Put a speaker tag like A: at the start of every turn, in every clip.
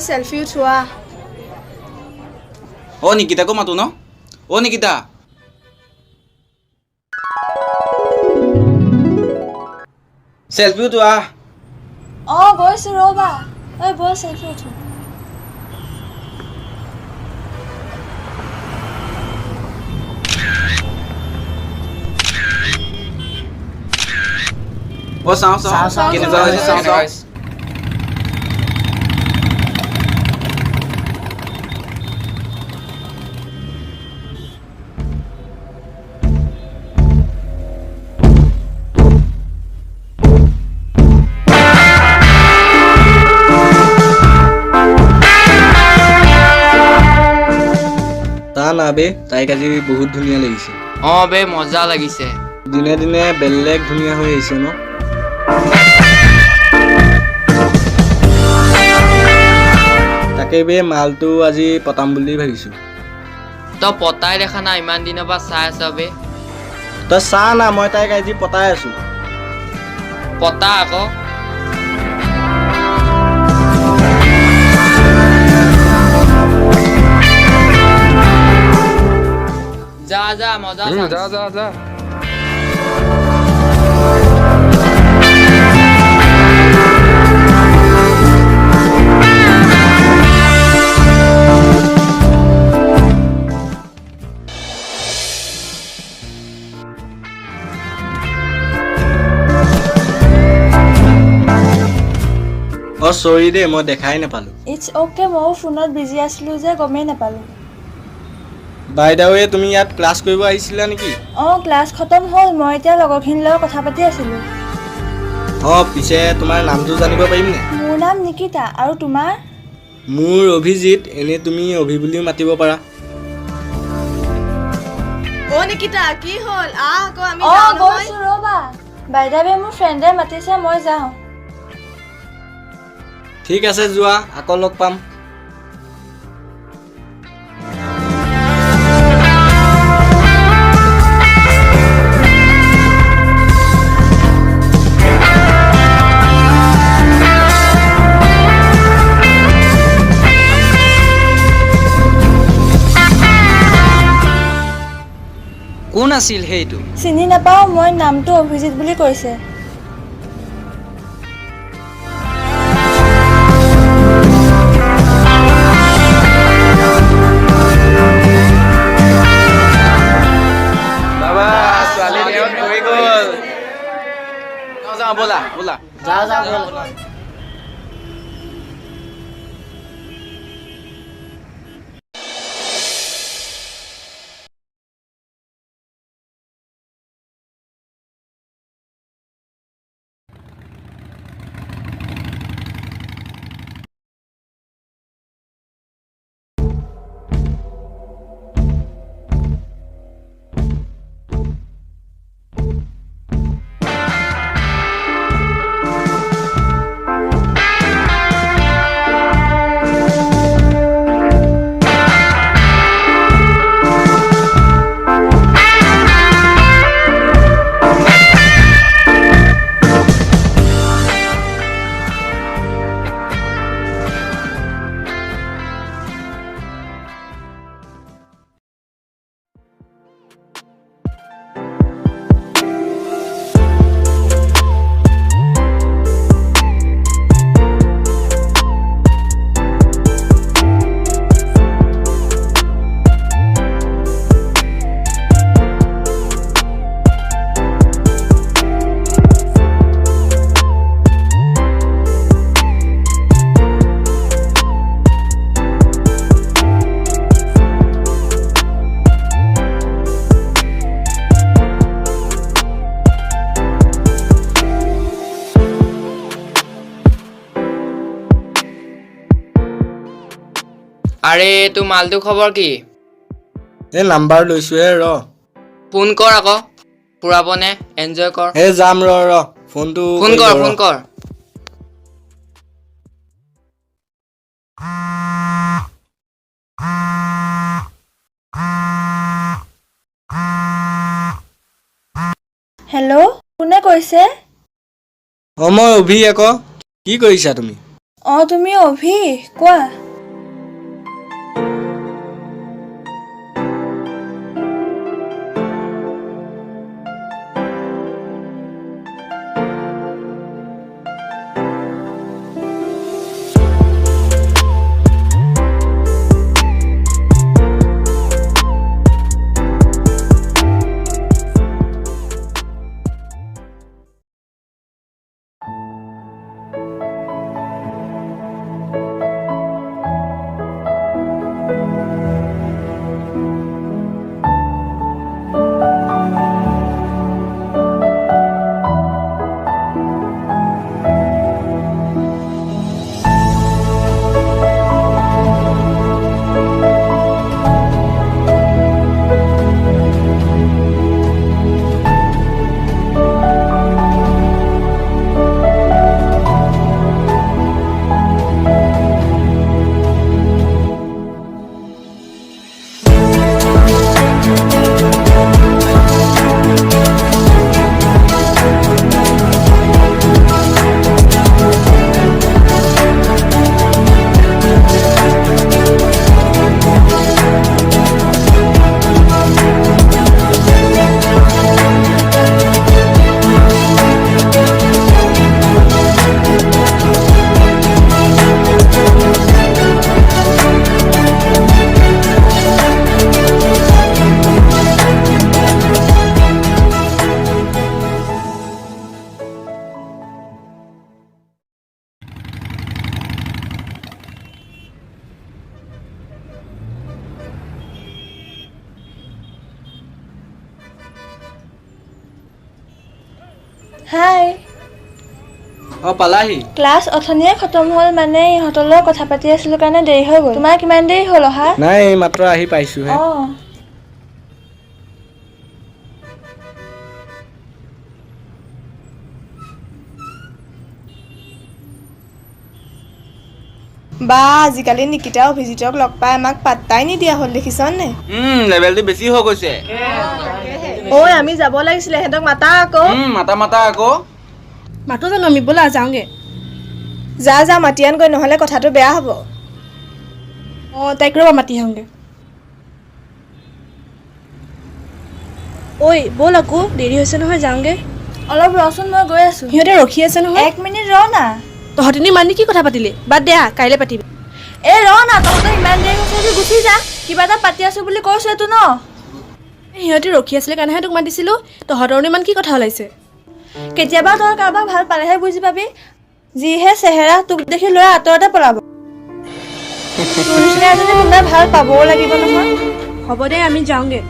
A: Selfie উঠোৱা
B: অ নিকিতাকো মাতো ন অ Nikita selfie উঠোৱা
A: গৈছো ৰবা ঐ বল সেলফি উঠো
B: অ চাওঁ কেনেকুৱা হৈছে চাওঁ
C: না বে তাইক আজি বহুত ধুনীয়া লাগিছে
D: বে মজা লাগিছে
C: দিনে দিনে বেলেগ ধুনীয়া হৈ আহিছে ন তাকে বে মালটো আজি পতাম বুলি ভাবিছো
D: তই পতাই দেখা না ইমান দিনৰ পৰা চাই আছ বে
C: তই চা না মই তাইক আজি পতাই আছো
D: পতা আকৌ যা যা মজা
E: যা
C: চৰি দে মই দেখাই নাপালো
A: ইটছ অ'কে ময়ো ফোনত বিজি আছিলো যে গমেই নাপালো
C: বাই দা ৱে তুমি ইয়াত ক্লাছ কৰিব আহিছিলা নেকি
A: ক্লাছ খতম হ'ল মই এতিয়া লগৰখিনিৰ লগত কথা পাতি আছিলো
C: পিছে তোমাৰ নামটো জানিব পাৰিমনে
A: মোৰ নাম নিকিতা আৰু তোমাৰ
C: মোৰ অভিজিত এনে তুমি অভি বুলিও মাতিব পাৰা
A: নিকিতা কি হ'ল আকৌ আমি গৈছো ৰবা বাইদাৱে মোৰ ফ্ৰেণ্ডে মাতিছে মই যাওঁ
C: ঠিক আছে যোৱা আকৌ লগ পাম
B: কোন আছিল সেইটো
A: চিনি নাপাওঁ মই নামটো অভিজিত বুলি কৈছে
B: ব'লা
D: আৰে তোৰ মালটো খবৰ কি
C: এই নাম্বাৰ লৈছোহে ৰ
D: ফোন কৰ আকৌ পুৰাবনে এনজয় কৰ
C: যাম ৰ ফোনটো
D: ফোন কৰ
A: হেল্ল' কোনে কৈছে
C: মই অভি আকৌ কি কৰিছা তুমি
A: তুমি অভি কোৱা। হাই।
B: পালাহি।
A: ক্লাছ অথনিয়ে খতম হ'ল মানে ইহঁতৰ লগত কথা পাতি আছিলোঁ কাৰণে দেৰি হৈ গ'ল। তোমাৰ কিমান দেৰি হ'ল অহা?
C: নাই এই মাত্ৰ আহি পাইছোহে।
A: বা আজিকালি নিকিতা অভিজিতক লগ পাই আমাক পাত্তাই নিদিয়া হ'ল দেখিছনে?
B: লেভেলটো বেছি হৈ গৈছে।
A: ঐ আমি যাব লাগিছিলে, সিহঁতক মাতা আকৌ।
B: মাতা আকৌ।
E: মাতো জানো আমি, ব'লা যাওঁগে।
A: যা মাতি আনগৈ, নহ'লে কথাটো বেয়া হ'ব।
E: তাইক ৰ'বা মাতি আহোঁগে। ঐ ব'ল আকৌ, দেৰি হৈছে নহয়, যাওঁগে।
A: অলপ ৰচোন, মই গৈ আছোঁ।
E: সিহঁতে ৰখি আছে নহয়।
A: 1 মিনিট ৰ না।
E: তহঁতিনি মানি কি কথা পাতিলি? বাদ দে, কাইলৈ পাতিবি।
A: ৰ না, তহঁতৰ ইমান দেৰি হৈছে যদি গুচি যা। কিবা এটা পাতি আছোঁ বুলি কৈছোঁ এইটো ন।
E: সিহঁতে ৰখি আছিলে কাৰণেহে তোক মাতিছিলোঁ। তহঁতৰনো ইমান কি কথা ওলাইছে?
A: কেতিয়াবা তই কাৰোবাক ভাল পালেহে বুজি পাবি। যিহে চেহেৰা, তোক দেখি ল'ৰা আঁতৰতে পলাব। তোৰ নিচিনা এজনী কোনোবাই ভাল পাবও লাগিব নহয়।
E: হ'ব দে, আমি যাওঁগে।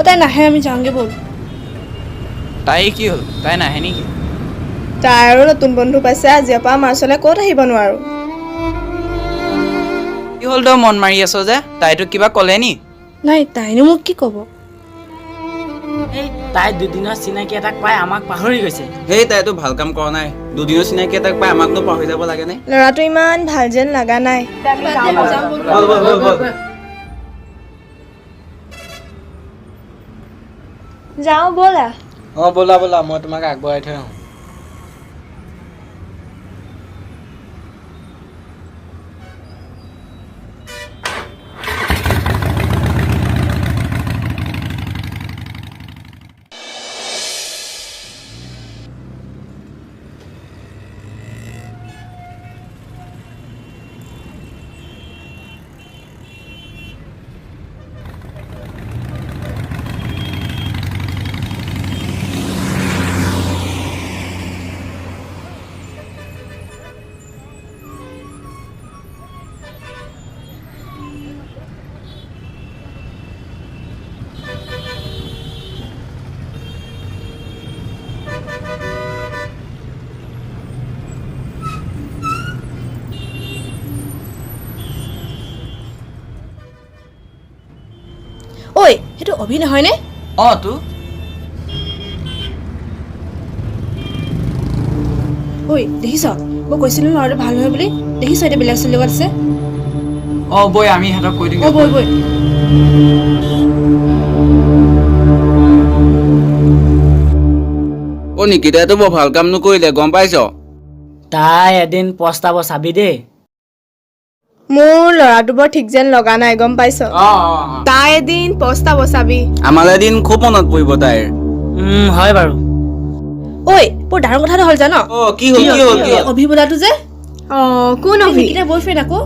E: তাই নাহে, আমি যাওঁগে ব'ল।
B: তাই কি হ'ল? তাই নাহে নেকি?
A: তাই আৰু নতুন বন্ধু পাইছে, আজিৰ পৰা আমাৰ ওচৰলৈ ক'ত আহিব নোৱাৰো।
B: কি হ'ল তই মন মাৰি আছ যে? তাই তোক কিবা ক'লে নি?
E: নাই, তাইনো মোক কি ক'ব?
F: তাই দুদিনৰ চিনাকি এটাক পাই আমাক পাহৰি গৈছে।
B: সেই তাইতো ভাল কাম কৰা নাই। দুদিনৰ চিনাকি এটাক পাই আমাকনো পাহৰি যাব লাগে নে?
A: ল'ৰাটো ইমান ভাল যেন লগা নাই। যাওঁ ব'লা।
C: ব'লা মই তোমাক আগবঢ়াই থৈ আহোঁ।
E: ঐ, সেইটো অভি নহয়নে?
B: তো
E: ঐ, দেখিছ? মই কৈছিলোঁ ল'ৰাটো ভাল নহয় বুলি। দেখিছ এতিয়া বেলেগ ছোৱালীৰ লগত আছে।
B: বৈ আমি সিহঁতক কৈ দিম।
E: বৈ।
B: নিকিতাইতো বৰ ভাল কাম নকৰিলে, গম পাইছ?
F: তাই এদিন পস্তাব চাবি দেই।
E: মোৰ ল'ৰাটো বৰ ঠিক যেন লগা নাই গম পাইছ তাই এদিন পস্তাব চাবি
B: আমালৈ এদিন খুব মনত পৰিব তাইৰ।
F: হয় বাৰু।
E: ঐ বৰ ডাঙৰ কথা এটা হ'ল জান
B: কি হ'ল কি হ'ল কি হ'ল?
E: অভি বোলাটো যে কোন অভি নিকিতাৰ বয়ফ্ৰেণ্ড আকৌ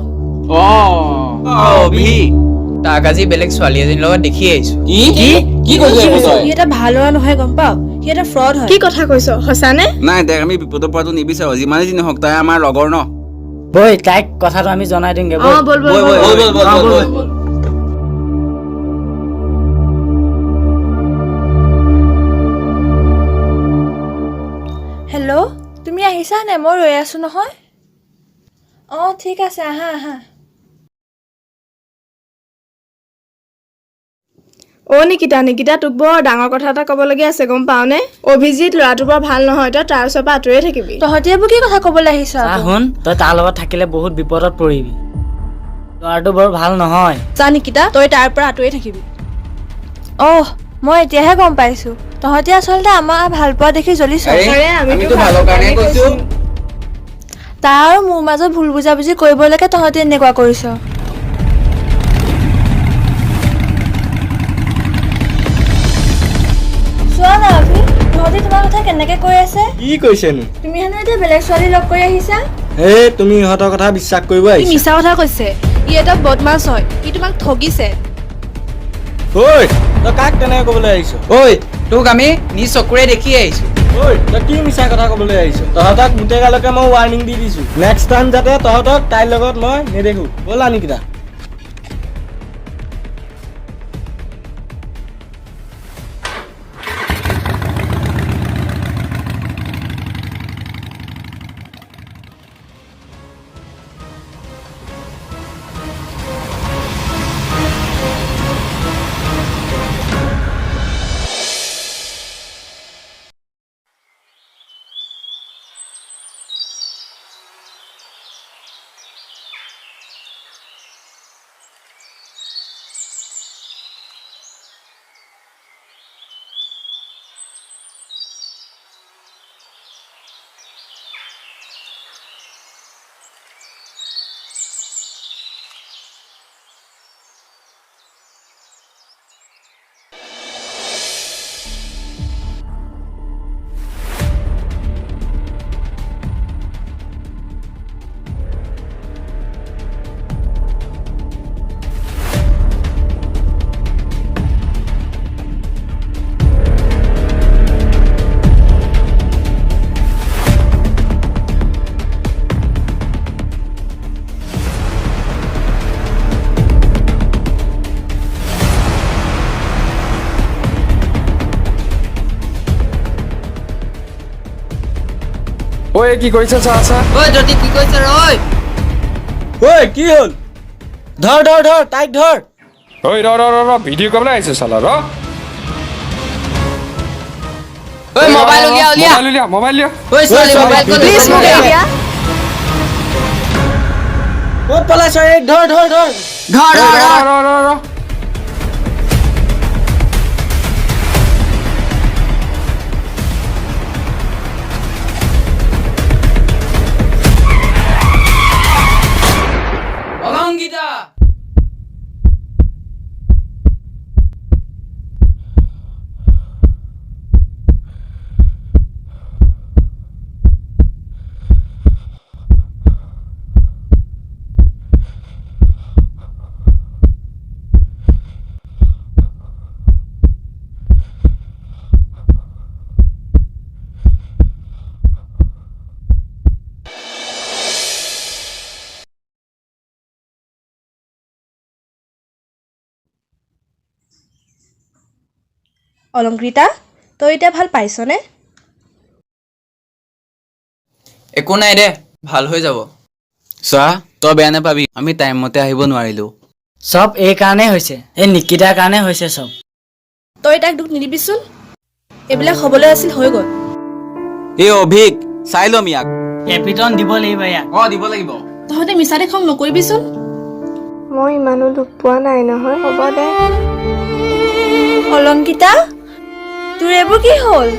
B: অভি
D: তাক আজি বেলেগ ছোৱালী এজনীৰ লগত দেখি আহিছো।
B: কি কৈছে
E: সি এটা ভাল ল'ৰা নহয় গম পাৱ সি এটা ফ্ৰড হয় কি কথা কৈছ সঁচানে
B: নাই তাইক আমি বিপদৰ পৰাটো নিবিচাৰো যিমানে যি নহওক তাই আমাৰ লগৰ ন।
F: বৈ তাইক কথাটো আমি জনাই দিমগে বৈ।
E: বল
B: বল, বল, বল, বল, বল, বল।
A: হেল্ল' তুমি আহিছা নে মই ৰৈ আছো নহয় ঠিক আছে আহা আহা
E: নিকিতা তোক বৰ ডাঙৰ কথা এটা ক'বলগীয়া আছে গম পাৱনে অভিজিত ল'ৰাটো বৰ ভাল নহয় তই তাৰ ওচৰৰ পৰা আঁতৰিয়ে থাকিবি
A: তহঁতি এইবোৰ কি কথা ক'বলৈ আহিছ
F: শুন তই তাৰ লগত থাকিলে বহুত বিপদত পৰিবি ল'ৰাটো বৰ ভাল নহয়
E: চা নিকিতা তই তাৰ পৰা আঁতৰি থাকিবি
A: মই এতিয়াহে গম পাইছো তহঁতি আচলতে আমাৰ ভাল পোৱা দেখি জ্বলিছ
B: আমিতো ভালৰ কাৰণে কৈছো।
A: তাৰ আৰু মোৰ মাজত ভুল বুজাবুজি কৰিবলৈকে তহঁতি এনেকুৱা কৰিছ চোৱা না অভি তহঁতি তোমাৰ কথা কেনেকে কৈ আছে
C: কি কৈছেনো
A: তুমি হেনো এতিয়া বেলেগ ছোৱালী লগ কৰি আহিছা
C: তুমি ইহঁতৰ কথা বিশ্বাস কৰিব
E: ই
C: আহিছা
E: মিছা কথা কৈছে ই এটা বদমাছ হয় ই তোমাক ঠগিছে
C: ঐ তই কাক তেনেকে ক'বলৈ আহিছ
D: ঐ তোক আমি নিজ চকুৰে দেখি আহিছো।
C: ঐ তই কি মিছা কথা ক'বলৈ আহিছ তহঁতক গোটেইগালকে মই ৱাৰ্ণিং দি দিছো নেক্সট টাইম যাতে তহঁতক তাইৰ লগত মই নেদেখো ব'লা নিকিতা
G: ঐ কি কৰিছে চা চা
D: ঐ যদি কি কৈছে
C: ঐ কি হ'ল ধৰ তাইক ধৰ
G: ঐ ৰ ভিডিঅ' কৰিবলৈ আহিছে চালা ৰ
D: ঐ মোবাইল উলিয়া
G: মোবাইল লিয়া
D: ঐ ছোৱালী মোবাইল
E: প্লিজ মোক এৰি দিয়া
C: ক'ত পলাইছ এই ধৰ
D: ধৰ
G: ৰ
D: অলংগীতা
E: অলংকৃতা তই এতিয়া ভাল পাইছনে
D: একো নাই দে ভাল হৈ যাব
B: চোৱা তই বেয়া নাপাবি আমি টাইমমতে আহিব নোৱাৰিলো
F: চব এই কাৰণেই হৈছে এই নিকিতাৰ কাৰণে হৈছে চব
E: তই তাক দুখ নিদিবিচোন এইবিলাক হ'বলৈ আছিল হৈ গ'ল
B: এই অভিক চাই ল'ম ইয়াক
F: এপিটন দিব লাগিব ইয়াক
B: দিব লাগিব
E: তহঁতে মিছা দেখাও নকৰিবিচোন
A: মই ইমানো দুখ পোৱা নাই নহয় হ'ব দে অলংকিতা তোৰ এইবোৰ কি হ'ল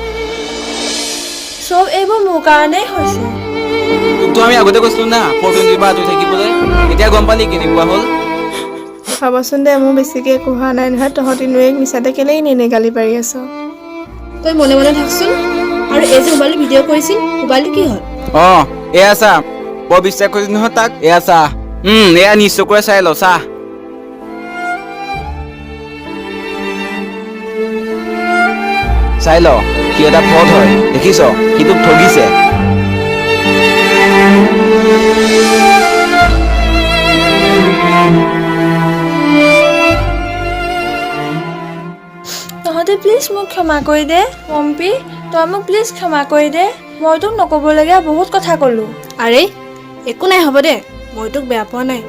A: চব এইবোৰ মোৰ কাৰণেই হৈছে
B: তোকতো আমি আগতে কৈছিলো না 420 পৰা আঁতৰি থাকিবলৈ এতিয়া গম পালি কেনেকুৱা হ'ল
E: ভাবচোন দে মোৰ বেছিকে একো হোৱা নাই নহয় তহঁতি এক মিছাতে কেলেই এনে গালি পাৰি আছ
H: তই মনে মনে থাকচোন আৰু এই যে মোবাইল ভিডিঅ' কৰিছিল মোবাইলটো কি হ'ল
B: এয়া চা বৰ বিশ্বাস কৰিছো নহয় তাক এয়া চা এয়া নিজ চকুৰে চাই ল চা চাই ল সি এটা ফ্ৰড হয় দেখিছ সি তোক ঠগিছে
A: তহঁতে প্লিজ মোক ক্ষমা কৰি দে পম্পী তই মোক প্লিজ ক্ষমা কৰি দে মই তোক নক'বলগীয়া বহুত কথা ক'লো
H: আৰে একো নাই হ'ব দে মই তোক বেয়া পোৱা নাই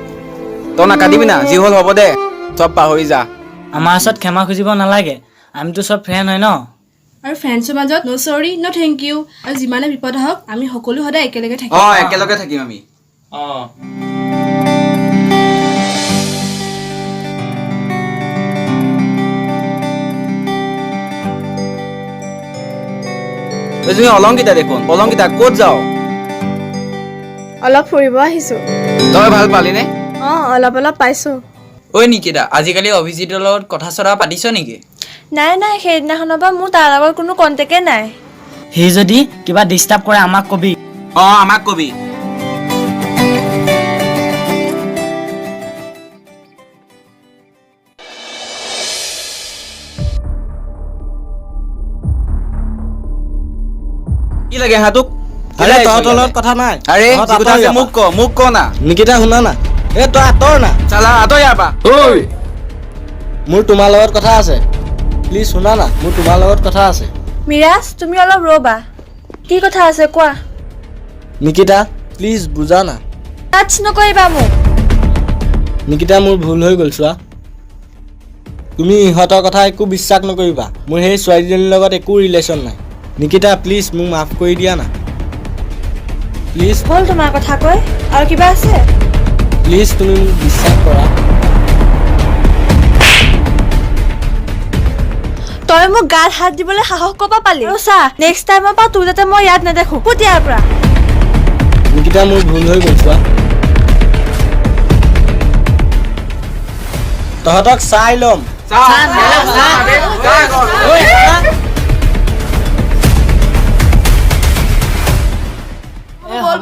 B: তই নাকাটিবি না যি হ'ল হ'ব দে চব পাহৰি যা
F: আমাৰ ওচৰত ক্ষমা খুজিব নালাগে আমিতো চব ফ্ৰেণ্ড হয় ন
H: আৰু ফ্ৰেণ্ডছৰ মাজত ন' চৰি ন' থেংক ইউ আৰু যিমানে বিপদ হওক আমি সকলো সদায় একেলগে থাকিম
B: একেলগে থাকিম আমি তুমি অলংকিতা দেখোন অলংকিতা ক'ত যাও
E: অলপ ফুৰিব আহিছো
B: তই ভাল পালিনে
E: অলপ পাইছো
D: ঐ নিকিতা আজিকালি অভিজিতৰ লগত কথা চথা পাতিছ নেকি
A: নাই সেইদিনাখনৰ পৰা মোৰ তাৰ লগত কোনো কণ্টেক্টে নাই
F: সি যদি কিবা ডিষ্টাৰ্ব কৰে আমাক কবি
B: আমাক কবি কি লাগে হাতক
C: আৰে তহঁতৰ লগত কথা নাই
B: আৰে
C: তহঁত
B: যি কথা
C: আঁতৰ
B: আছে
C: ইয়াৰ পৰা।
B: মোক ক না
C: নিকিতা শুনা না তই আঁতৰ না
B: চালা আঁতৰ ইয়াৰ পৰা
G: ঐ
C: মোৰ তোমাৰ লগত কথা আছে প্লিজ শুনা না মোৰ তোমাৰ লগত কথা আছে
A: মিৰাজ তুমি অলপ ৰ'বা কি কথা আছে কোৱা
C: নিকিতা প্লিজ বুজা না
A: টাচ নকৰিবা মোক
C: নিকিতা মোৰ ভুল হৈ গ'ল চোৱা তুমি ইহঁতৰ কথা একো বিশ্বাস নকৰিবা মোৰ সেই ছোৱালীজনীৰ লগত একো ৰিলেশ্যন নাই নিকিতা প্লিজ মোক মাফ কৰি দিয়া না প্লিজ
A: হ'ল তোমাৰ কথা কৈ আৰু কিবা আছে
C: প্লিজ তুমি মোক বিশ্বাস কৰা
A: তই মোক গাত হাত দিবলৈ সাহস ক'ৰ পৰা পালি আৰু চা নেক্সট টাইমৰ পৰা তোৰ যাতে মই ইয়াত নেদেখো ফুট ইয়াৰ পৰা
C: নিকিতা মোৰ ভুল হৈ গ'ল চোৱা তহঁতক চাই ল'ম
F: হ'ব